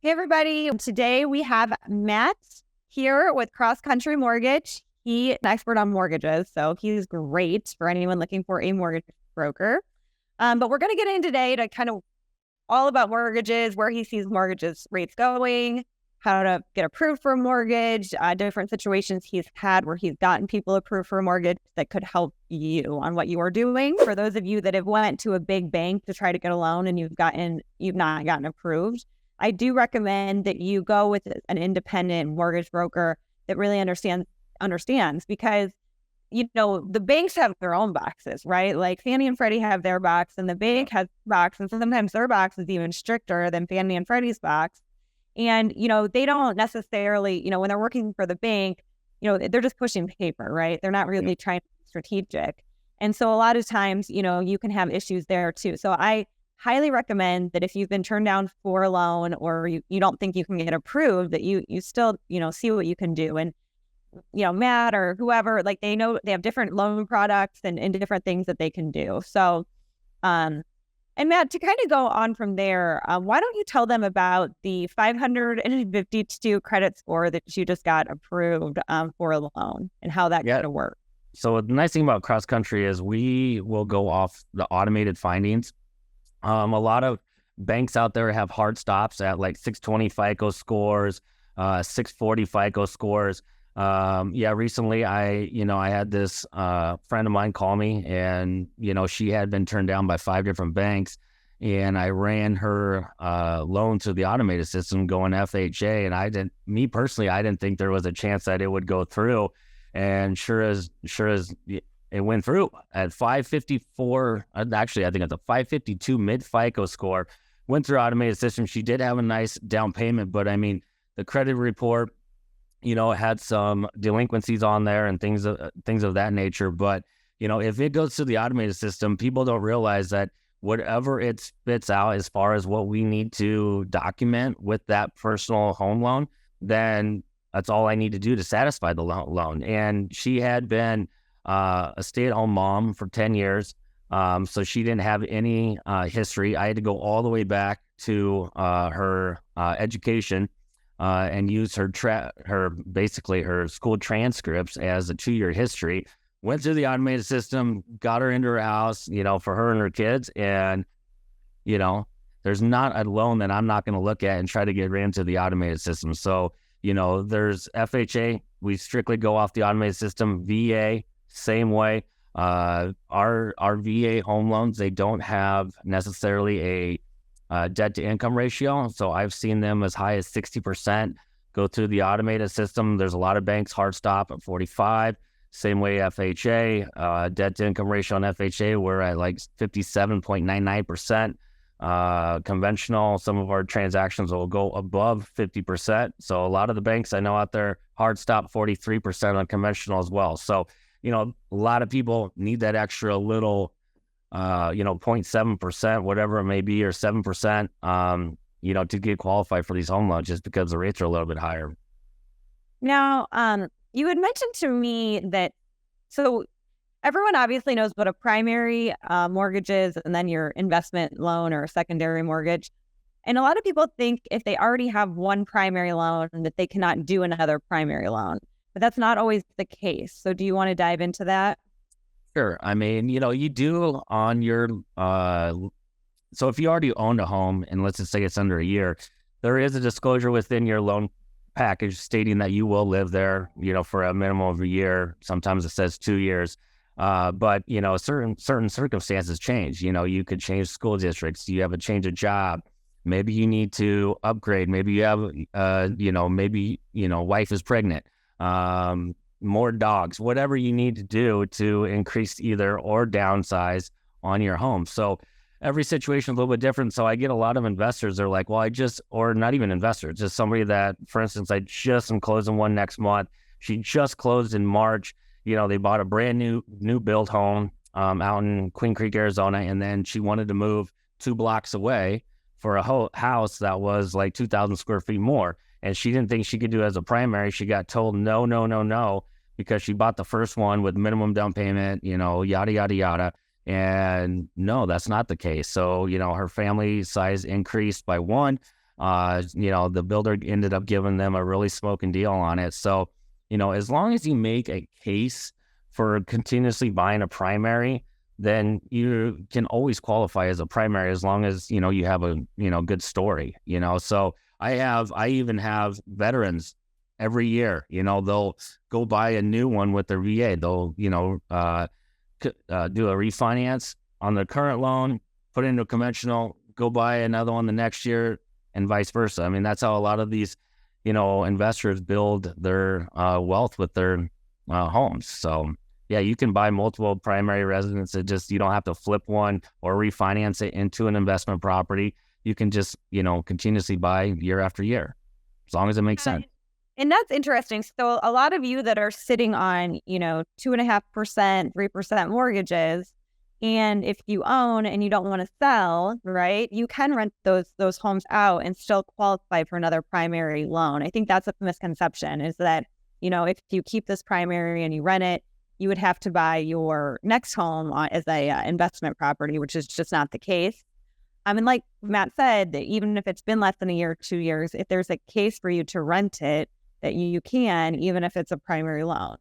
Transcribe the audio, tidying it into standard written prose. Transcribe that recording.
Hey, everybody. Today we have Matt here with Cross Country Mortgage. He is an expert on mortgages, so he's great for anyone looking for a mortgage broker. But we're going to get in today to kind of all about mortgages, where he sees mortgages rates going, how to get approved for a mortgage, different situations he's had where he's gotten people approved for a mortgage that could help you on what you are doing. For those of you that have went to a big bank to try to get a loan and you've not gotten approved, I do recommend that you go with an independent mortgage broker that really understands because, the banks have their own boxes, right? Like Fannie and Freddie have their box and the bank has box, and sometimes their box is even stricter than Fannie and Freddie's box. And, they don't necessarily, when they're working for the bank, they're just pushing paper, right? They're not really trying to be strategic. And so a lot of times, you can have issues there too. So I highly recommend that if you've been turned down for a loan or you don't think you can get approved, that you still, see what you can do. And, Matt or whoever, like they have different loan products and different things that they can do. So, and Matt, to kind of go on from there, why don't you tell them about the 552 credit score that you just got approved for a loan and how that kind of works? So the nice thing about Cross Country is we will go off the automated findings. A lot of banks out there have hard stops at like 620 FICO scores, 640 FICO scores. Recently I had this friend of mine call me and, she had been turned down by 5 different banks, and I ran her loan through the automated system going FHA. And I didn't think there was a chance that it would go through. And sure as it went through at 554. Actually, I think it's a 552 mid FICO score. Went through automated system. She did have a nice down payment, but I mean, the credit report, had some delinquencies on there and things of that nature. But if it goes through the automated system, people don't realize that whatever it spits out as far as what we need to document with that personal home loan, then that's all I need to do to satisfy the loan. And she had been a stay-at-home mom for 10 years. So she didn't have any history. I had to go all the way back to her education and use her school transcripts as a 2-year history. Went through the automated system, got her into her house, for her and her kids. And, there's not a loan that I'm not going to look at and try to get into the automated system. So, there's FHA. We strictly go off the automated system. VA, same way. Our VA home loans, they don't have necessarily a debt to income ratio. So I've seen them as high as 60% go through the automated system. There's a lot of banks hard stop at 45. Same way FHA, debt to income ratio on FHA, we're at like 57.99%. Conventional, some of our transactions will go above 50%. So a lot of the banks I know out there hard stop 43% on conventional as well. So, a lot of people need that extra little, 0.7%, whatever it may be, or 7%, to get qualified for these home loans just because the rates are a little bit higher. Now, you had mentioned to me that, so everyone obviously knows what a primary mortgage is and then your investment loan or a secondary mortgage. And a lot of people think if they already have one primary loan that they cannot do another primary loan, but that's not always the case. So do you want to dive into that? Sure. I mean, you do on your, so if you already owned a home and let's just say it's under a year, there is a disclosure within your loan package stating that you will live there, for a minimum of a year. Sometimes it says 2 years. But certain circumstances change. You could change school districts. You have a change of job. Maybe you need to upgrade. Maybe you have, wife is pregnant. More dogs. Whatever you need to do to increase either or downsize on your home. So every situation is a little bit different. So I get a lot of investors. They're like, well, or not even investors, just somebody that, for instance, I just am closing one next month. She just closed in March. They bought a brand new build home out in Queen Creek, Arizona, and then she wanted to move 2 blocks away for a whole house that was like 2,000 square feet more. And she didn't think she could do it as a primary. She got told no, because she bought the first one with minimum down payment, yada, yada, yada. And no, that's not the case. So, her family size increased by 1. The builder ended up giving them a really smoking deal on it. So, as long as you make a case for continuously buying a primary, then you can always qualify as a primary as long as, you have a, good story, So I even have veterans every year, they'll go buy a new one with their VA. They'll, do a refinance on their current loan, put it into a conventional, go buy another one the next year, and vice versa. I mean, that's how a lot of these, investors build their wealth with their homes. So yeah, you can buy multiple primary residences. You don't have to flip one or refinance it into an investment property. You can just, continuously buy year after year, as long as it makes sense. And that's interesting. So a lot of you that are sitting on, 2.5%, 3% mortgages, and if you own and you don't want to sell, right, you can rent those homes out and still qualify for another primary loan. I think that's a misconception, is that, if you keep this primary and you rent it, you would have to buy your next home as a investment property, which is just not the case. And like Matt said, that even if it's been less than a year, 2 years, if there's a case for you to rent it, that you can, even if it's a primary loan.